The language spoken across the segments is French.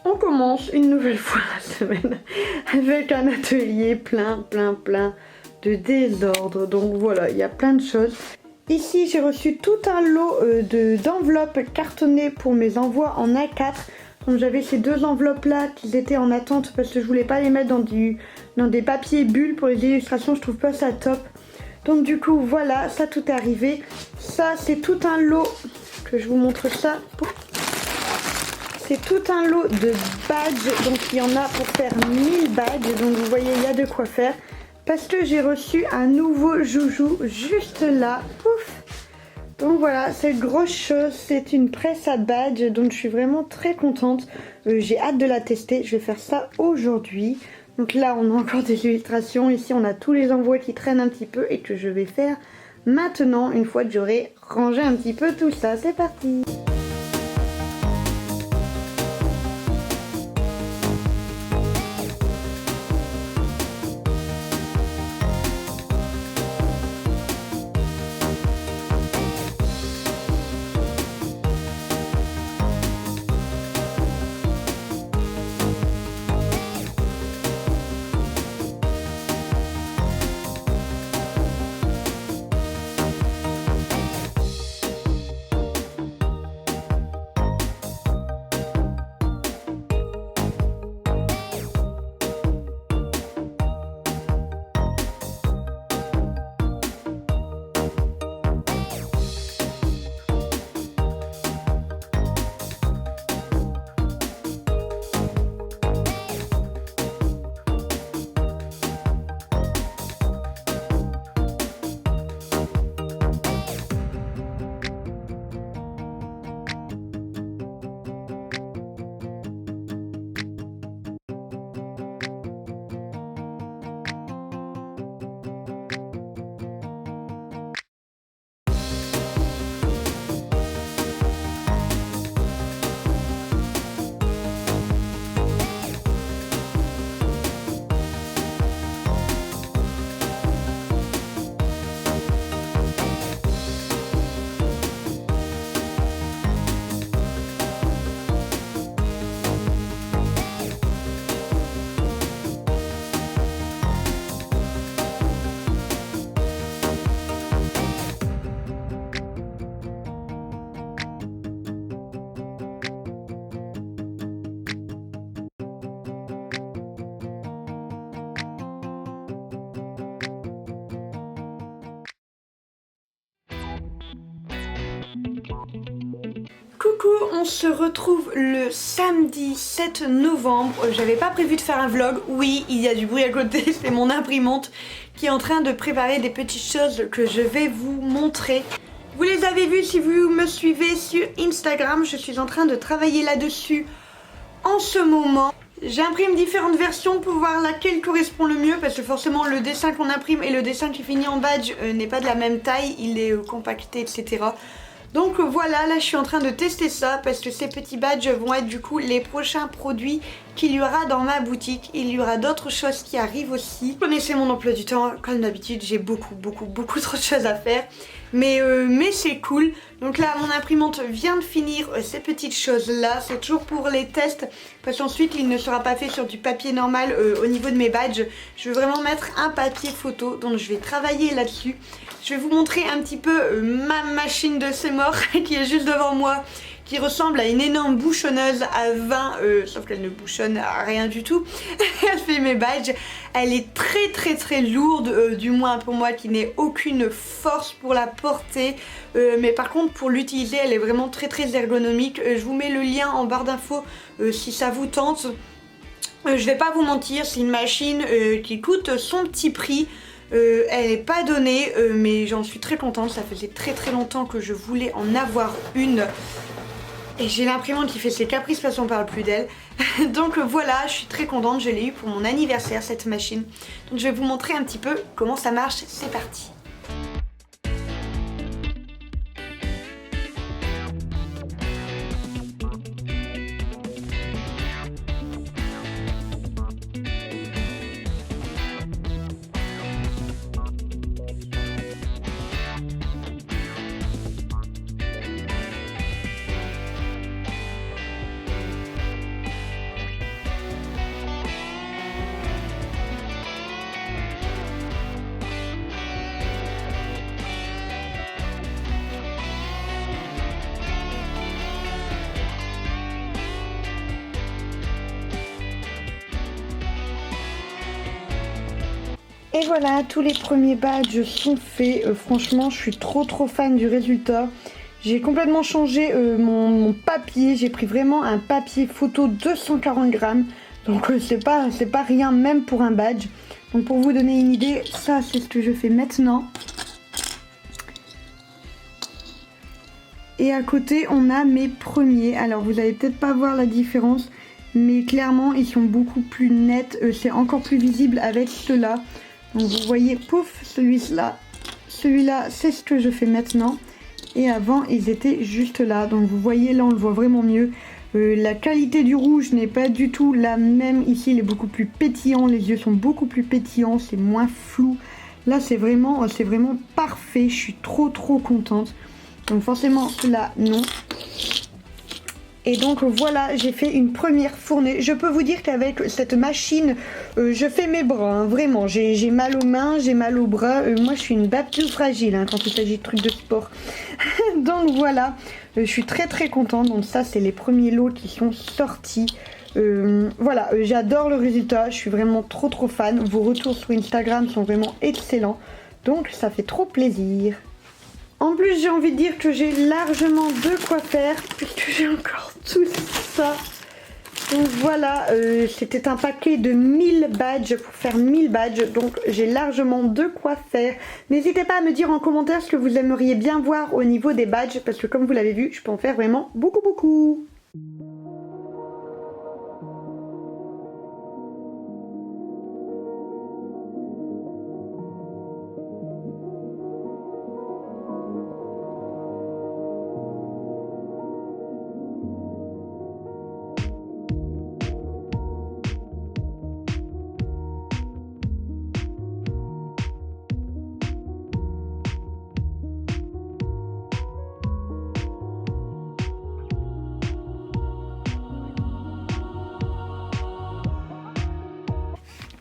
On commence une nouvelle fois la semaine avec un atelier plein de désordre. Donc voilà, il y a plein de choses. Ici, j'ai reçu tout un lot d'enveloppes cartonnées pour mes envois en A4. Donc j'avais ces deux enveloppes là qui étaient en attente parce que je voulais pas les mettre dans des papiers bulles pour les illustrations, je trouve pas ça top. Donc du coup voilà, ça tout est arrivé. Ça c'est tout un lot, que je vous montre ça. C'est tout un lot de badges, donc il y en a pour faire 1000 badges, donc vous voyez il y a de quoi faire. Parce que j'ai reçu un nouveau joujou juste là, pouf. Donc voilà, cette grosse chose, c'est une presse à badge, donc je suis vraiment très contente. J'ai hâte de la tester, je vais faire ça aujourd'hui. Donc là, on a encore des illustrations. Ici, on a tous les envois qui traînent un petit peu et que je vais faire maintenant, une fois que j'aurai rangé un petit peu tout ça. C'est parti! Coucou, on se retrouve le samedi 7 novembre. J'avais pas prévu de faire un vlog. Oui, il y a du bruit à côté, c'est mon imprimante qui est en train de préparer des petites choses que je vais vous montrer. Vous les avez vues si vous me suivez sur Instagram. Je suis en train de travailler là-dessus en ce moment. J'imprime différentes versions pour voir laquelle correspond le mieux parce que forcément le dessin qu'on imprime et le dessin qui finit en badge n'est pas de la même taille, il est compacté, etc. Donc voilà, là je suis en train de tester ça parce que ces petits badges vont être du coup les prochains produits qu'il y aura dans ma boutique. Il y aura d'autres choses qui arrivent aussi. Vous connaissez mon emploi du temps, comme d'habitude j'ai beaucoup trop de choses à faire. Mais c'est cool. Donc là mon imprimante vient de finir ces petites choses là. C'est toujours pour les tests parce qu'ensuite il ne sera pas fait sur du papier normal au niveau de mes badges. Je veux vraiment mettre un papier photo, donc je vais travailler là-dessus. Je vais vous montrer un petit peu ma machine de Seymour qui est juste devant moi, qui ressemble à une énorme bouchonneuse à vin, sauf qu'elle ne bouchonne à rien du tout. Elle fait mes badges. Elle est très lourde, du moins pour moi qui n'ai aucune force pour la porter. Mais par contre pour l'utiliser elle est vraiment très ergonomique. Je vous mets le lien en barre d'infos si ça vous tente. Je vais pas vous mentir, c'est une machine qui coûte son petit prix. Elle n'est pas donnée mais j'en suis très contente, ça faisait très longtemps que je voulais en avoir une et j'ai l'imprimante qui fait ses caprices parce qu'on parle plus d'elle. Donc voilà, je suis très contente, je l'ai eu pour mon anniversaire cette machine. Donc je vais vous montrer un petit peu comment ça marche, c'est parti. Et voilà, tous les premiers badges sont faits. Franchement, je suis trop fan du résultat. J'ai complètement changé mon papier. J'ai pris vraiment un papier photo 240 grammes. Donc c'est pas rien même pour un badge. Donc pour vous donner une idée, ça c'est ce que je fais maintenant. Et à côté, on a mes premiers. Alors vous allez peut-être pas voir la différence, mais clairement ils sont beaucoup plus nets. C'est encore plus visible avec ceux-là. Donc vous voyez, pouf, celui-là, c'est ce que je fais maintenant. Et avant, ils étaient juste là. Donc vous voyez, là, on le voit vraiment mieux. La qualité du rouge n'est pas du tout la même. Ici, il est beaucoup plus pétillant. Les yeux sont beaucoup plus pétillants. C'est moins flou. Là, c'est vraiment parfait. Je suis trop contente. Donc forcément, cela, non. Et donc voilà, j'ai fait une première fournée. Je peux vous dire qu'avec cette machine, je fais mes bras, hein, vraiment. J'ai mal aux mains, j'ai mal aux bras. Moi, je suis une batteuse fragile hein, quand il s'agit de trucs de sport. Donc voilà, je suis très contente. Donc ça, c'est les premiers lots qui sont sortis. Voilà, j'adore le résultat. Je suis vraiment trop fan. Vos retours sur Instagram sont vraiment excellents. Donc ça fait trop plaisir. En plus, j'ai envie de dire que j'ai largement de quoi faire, puisque j'ai encore tout ça. Donc voilà, c'était un paquet de 1000 badges pour faire 1000 badges, donc j'ai largement de quoi faire. N'hésitez pas à me dire en commentaire ce que vous aimeriez bien voir au niveau des badges, parce que comme vous l'avez vu, je peux en faire vraiment beaucoup.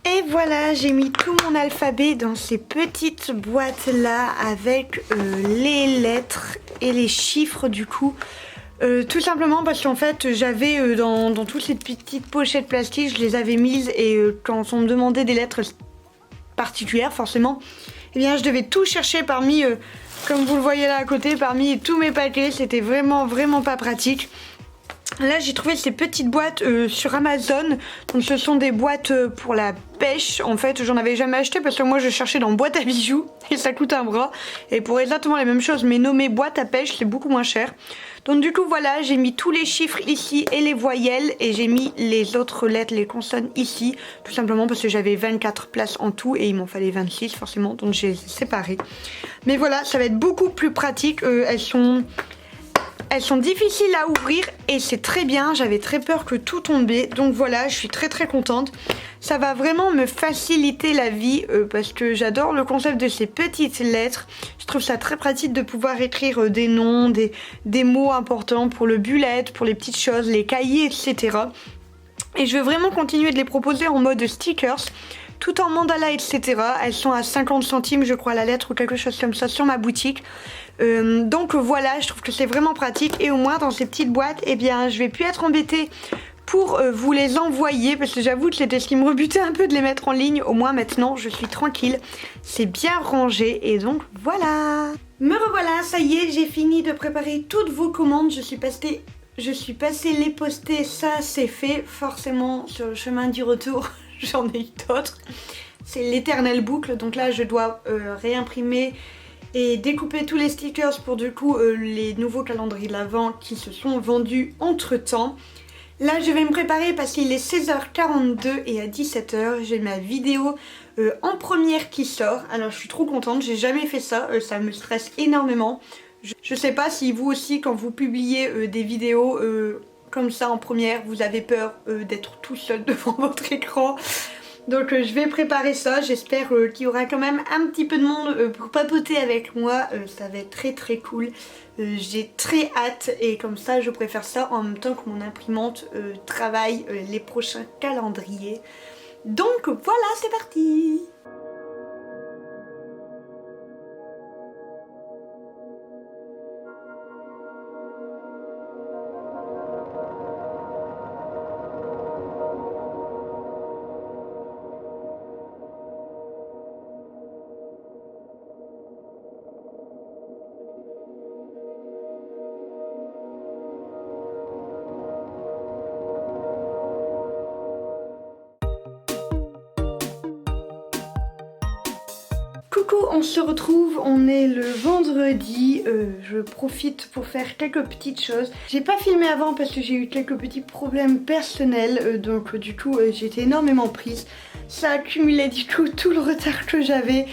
Et voilà, j'ai mis tout mon alphabet dans ces petites boîtes là avec les lettres et les chiffres du coup. Tout simplement parce qu'en fait j'avais dans toutes ces petites pochettes plastiques, je les avais mises et quand on me demandait des lettres particulières forcément, eh bien je devais tout chercher parmi, comme vous le voyez là à côté, parmi tous mes paquets. C'était vraiment pas pratique. Là j'ai trouvé ces petites boîtes sur Amazon. Donc ce sont des boîtes pour la pêche. En fait j'en avais jamais acheté parce que moi je cherchais dans boîte à bijoux et ça coûte un bras. Et pour exactement les mêmes choses mais nommé boîte à pêche, c'est beaucoup moins cher. Donc du coup voilà, j'ai mis tous les chiffres ici et les voyelles. Et j'ai mis les autres lettres, les consonnes ici. Tout simplement parce que j'avais 24 places en tout et il m'en fallait 26 forcément. Donc j'ai séparé. Mais voilà, ça va être beaucoup plus pratique. Elles sont difficiles à ouvrir et c'est très bien. J'avais très peur que tout tombait. Donc voilà, je suis très contente. Ça va vraiment me faciliter la vie parce que j'adore le concept de ces petites lettres. Je trouve ça très pratique de pouvoir écrire des noms, des mots importants pour le bullet, pour les petites choses, les cahiers, etc. Et je veux vraiment continuer de les proposer en mode stickers, tout en mandala, etc. Elles sont à 50 centimes, je crois, la lettre ou quelque chose comme ça sur ma boutique. Donc voilà, je trouve que c'est vraiment pratique. Et au moins, dans ces petites boîtes, eh bien, je vais plus être embêtée pour vous les envoyer. Parce que j'avoue que c'était ce qui me rebutait un peu de les mettre en ligne. Au moins, maintenant, je suis tranquille. C'est bien rangé. Et donc, voilà. Me revoilà, ça y est, j'ai fini de préparer toutes vos commandes. Je suis passée les poster, ça c'est fait. Forcément, sur le chemin du retour, j'en ai eu d'autres. C'est l'éternelle boucle. Donc là, je dois réimprimer et découper tous les stickers pour du coup les nouveaux calendriers de l'Avent qui se sont vendus entre temps. Là je vais me préparer parce qu'il est 16h42 et à 17h j'ai ma vidéo en première qui sort. Alors je suis trop contente, j'ai jamais fait ça, ça me stresse énormément. Je sais pas si vous aussi quand vous publiez des vidéos comme ça en première, vous avez peur d'être tout seul devant votre écran. Donc je vais préparer ça, j'espère qu'il y aura quand même un petit peu de monde pour papoter avec moi, ça va être très cool. J'ai très hâte et comme ça je préfère ça en même temps que mon imprimante travaille les prochains calendriers. Donc voilà, c'est parti! Coucou, on se retrouve, on est le vendredi, je profite pour faire quelques petites choses. J'ai pas filmé avant parce que j'ai eu quelques petits problèmes personnels, donc du coup j'étais énormément prise. Ça accumulait du coup tout le retard que j'avais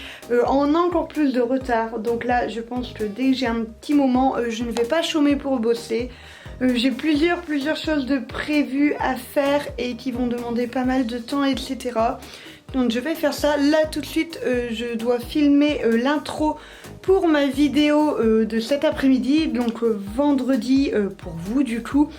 en encore plus de retard. Donc là je pense que dès que j'ai un petit moment, je ne vais pas chômer pour bosser. J'ai plusieurs choses de prévues à faire et qui vont demander pas mal de temps, etc. Donc je vais faire ça. Là tout de suite je dois filmer l'intro pour ma vidéo de cet après-midi, donc vendredi pour vous du coup.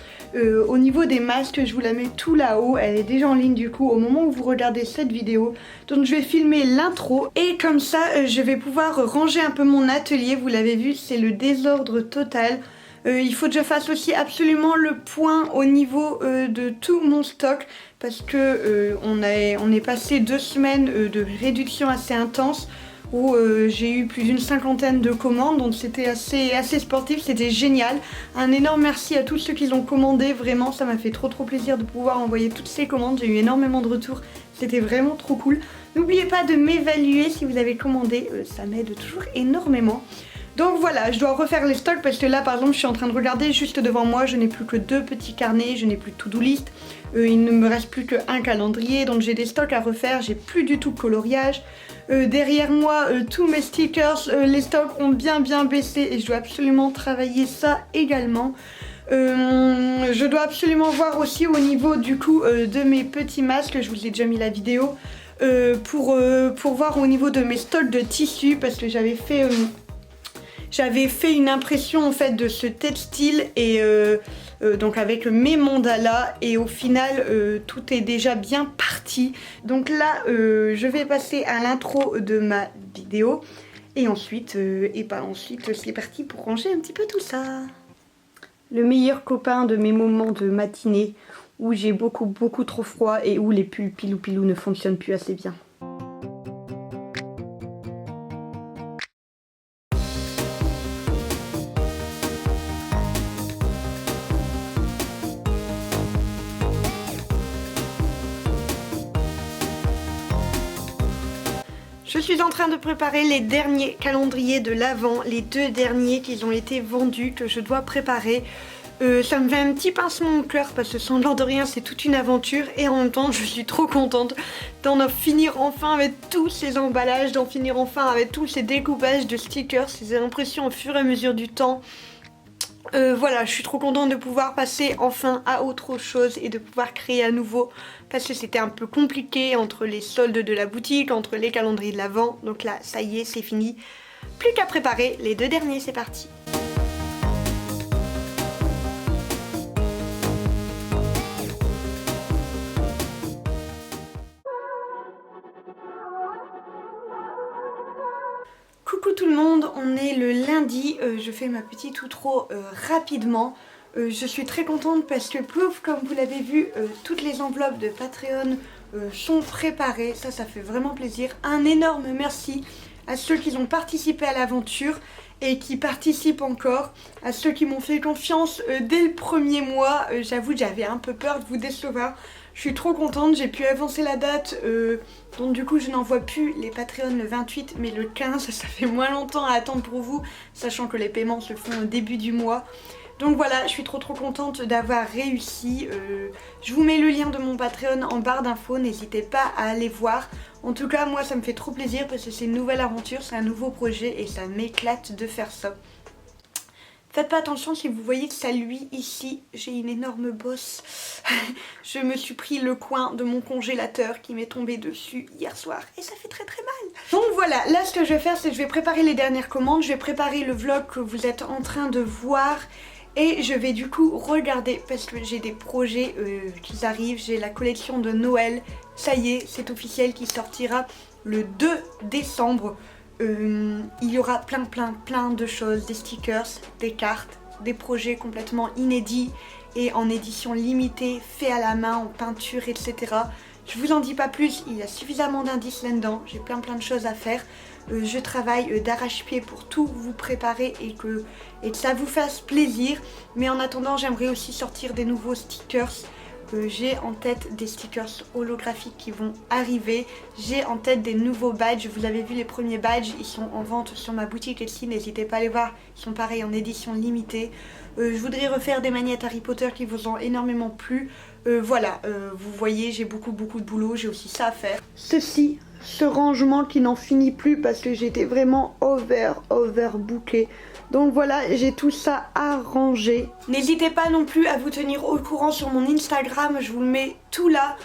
Au niveau des masques, je vous la mets tout là-haut, elle est déjà en ligne du coup au moment où vous regardez cette vidéo. Donc je vais filmer l'intro et comme ça je vais pouvoir ranger un peu mon atelier. Vous l'avez vu, c'est le désordre total. Il faut que je fasse aussi absolument le point au niveau de tout mon stock parce que on est passé 2 semaines de réduction assez intense où j'ai eu plus d'une 50aine de commandes, donc c'était assez sportif, c'était génial. Un énorme merci à tous ceux qui l'ont commandé, vraiment ça m'a fait trop plaisir de pouvoir envoyer toutes ces commandes, j'ai eu énormément de retours, c'était vraiment trop cool. N'oubliez pas de m'évaluer si vous avez commandé, ça m'aide toujours énormément. Donc voilà, je dois refaire les stocks parce que là par exemple je suis en train de regarder juste devant moi, je n'ai plus que 2 petits carnets, je n'ai plus de to-do list, il ne me reste plus qu'un calendrier, donc j'ai des stocks à refaire, j'ai plus du tout de coloriage. Derrière moi tous mes stickers, les stocks ont bien baissé et je dois absolument travailler ça également. Je dois absolument voir aussi au niveau du coup de mes petits masques, je vous ai déjà mis la vidéo, pour voir au niveau de mes stocks de tissus parce que j'avais fait une impression en fait de ce textile et donc avec mes mandalas et au final tout est déjà bien parti. Donc là je vais passer à l'intro de ma vidéo et ensuite c'est parti pour ranger un petit peu tout ça. Le meilleur copain de mes moments de matinée où j'ai beaucoup trop froid et où les pulls pilou ne fonctionnent plus assez bien. Je suis en train de préparer les derniers calendriers de l'Avent, les 2 derniers qui ont été vendus, que je dois préparer. Ça me fait un petit pincement au cœur parce que sans l'air de rien c'est toute une aventure et en même temps je suis trop contente d'en finir enfin avec tous ces emballages, d'en finir enfin avec tous ces découpages de stickers, ces impressions au fur et à mesure du temps. Voilà, je suis trop contente de pouvoir passer enfin à autre chose et de pouvoir créer à nouveau parce que c'était un peu compliqué entre les soldes de la boutique, entre les calendriers de l'Avent. Donc là, ça y est, c'est fini. Plus qu'à préparer les 2 derniers, c'est parti. Coucou tout le monde, on est le lundi, je fais ma petite outro rapidement. Je suis très contente parce que Plouf, comme vous l'avez vu, toutes les enveloppes de Patreon sont préparées, ça fait vraiment plaisir. Un énorme merci à ceux qui ont participé à l'aventure et qui participent encore, à ceux qui m'ont fait confiance dès le premier mois. J'avoue que j'avais un peu peur de vous décevoir. Je suis trop contente, j'ai pu avancer la date, donc du coup je n'envoie plus les Patreon le 28 mais le 15, ça fait moins longtemps à attendre pour vous, sachant que les paiements se font au début du mois. Donc voilà, je suis trop contente d'avoir réussi. Je vous mets le lien de mon Patreon en barre d'infos, n'hésitez pas à aller voir. En tout cas moi ça me fait trop plaisir parce que c'est une nouvelle aventure, c'est un nouveau projet et ça m'éclate de faire ça. Faites pas attention si vous voyez que ça luit ici, j'ai une énorme bosse. Je me suis pris le coin de mon congélateur qui m'est tombé dessus hier soir et ça fait très mal. Donc voilà, là ce que je vais faire c'est que je vais préparer les dernières commandes, je vais préparer le vlog que vous êtes en train de voir et je vais du coup regarder parce que j'ai des projets qui arrivent, j'ai la collection de Noël, ça y est, c'est officiel qui sortira le 2 décembre. Il y aura plein de choses, des stickers, des cartes, des projets complètement inédits et en édition limitée, fait à la main, en peinture, etc. Je vous en dis pas plus, il y a suffisamment d'indices là-dedans, j'ai plein de choses à faire. Je travaille d'arrache-pied pour tout vous préparer et que ça vous fasse plaisir. Mais en attendant, j'aimerais aussi sortir des nouveaux stickers j'ai en tête des stickers holographiques qui vont arriver. J'ai en tête des nouveaux badges. Vous avez vu les premiers badges, ils sont en vente sur ma boutique Etsy. N'hésitez pas à les voir, ils sont pareils en édition limitée. Je voudrais refaire des magnettes Harry Potter qui vous ont énormément plu. Voilà, vous voyez, j'ai beaucoup de boulot, j'ai aussi ça à faire. Ce rangement qui n'en finit plus parce que j'étais vraiment overbookée. Donc voilà, j'ai tout ça à ranger. N'hésitez pas non plus à vous tenir au courant sur mon Instagram, je vous le mets tout là.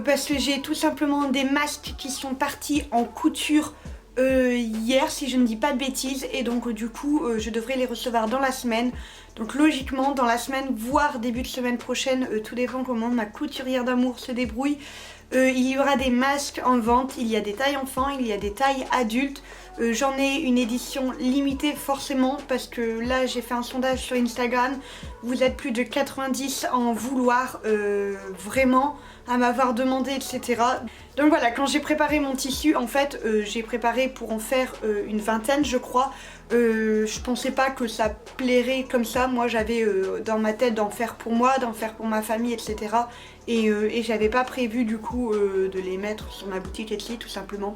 Parce que j'ai tout simplement des masques qui sont partis en couture hier, si je ne dis pas de bêtises. Et donc du coup, je devrais les recevoir dans la semaine. Donc logiquement, dans la semaine, voire début de semaine prochaine, tout dépend comment ma couturière d'amour se débrouille. Il y aura des masques en vente, il y a des tailles enfants, il y a des tailles adultes. J'en ai une édition limitée forcément parce que là j'ai fait un sondage sur Instagram. Vous êtes plus de 90 à en vouloir vraiment, à m'avoir demandé, etc. Donc voilà, quand j'ai préparé mon tissu, en fait j'ai préparé pour en faire une vingtaine je crois. Je pensais pas que ça plairait comme ça. Moi j'avais dans ma tête d'en faire pour moi, d'en faire pour ma famille, etc. Et j'avais pas prévu du coup de les mettre sur ma boutique Etsy tout simplement.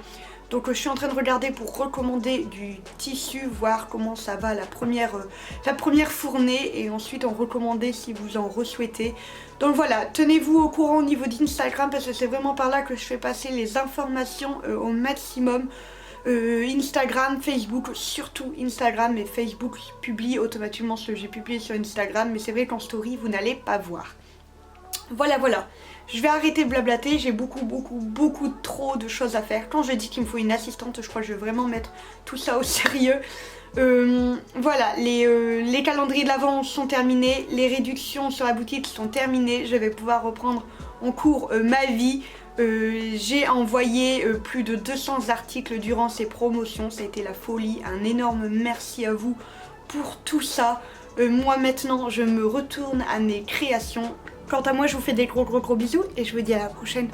Donc je suis en train de regarder pour recommander du tissu, voir comment ça va la première fournée et ensuite en recommander si vous en re-souhaitez. Donc voilà, tenez-vous au courant au niveau d'Instagram parce que c'est vraiment par là que je fais passer les informations au maximum. Instagram, Facebook, surtout Instagram, et Facebook publie automatiquement ce que j'ai publié sur Instagram, mais c'est vrai qu'en story vous n'allez pas voir. Voilà, je vais arrêter de blablater, j'ai beaucoup trop de choses à faire. Quand je dis qu'il me faut une assistante, je crois que je vais vraiment mettre tout ça au sérieux. Voilà, les calendriers de l'Avent sont terminés, les réductions sur la boutique sont terminées, je vais pouvoir reprendre en cours ma vie. J'ai envoyé plus de 200 articles durant ces promotions, ça a été la folie, un énorme merci à vous pour tout ça. Moi maintenant je me retourne à mes créations. Quant à moi je vous fais des gros bisous et je vous dis à la prochaine.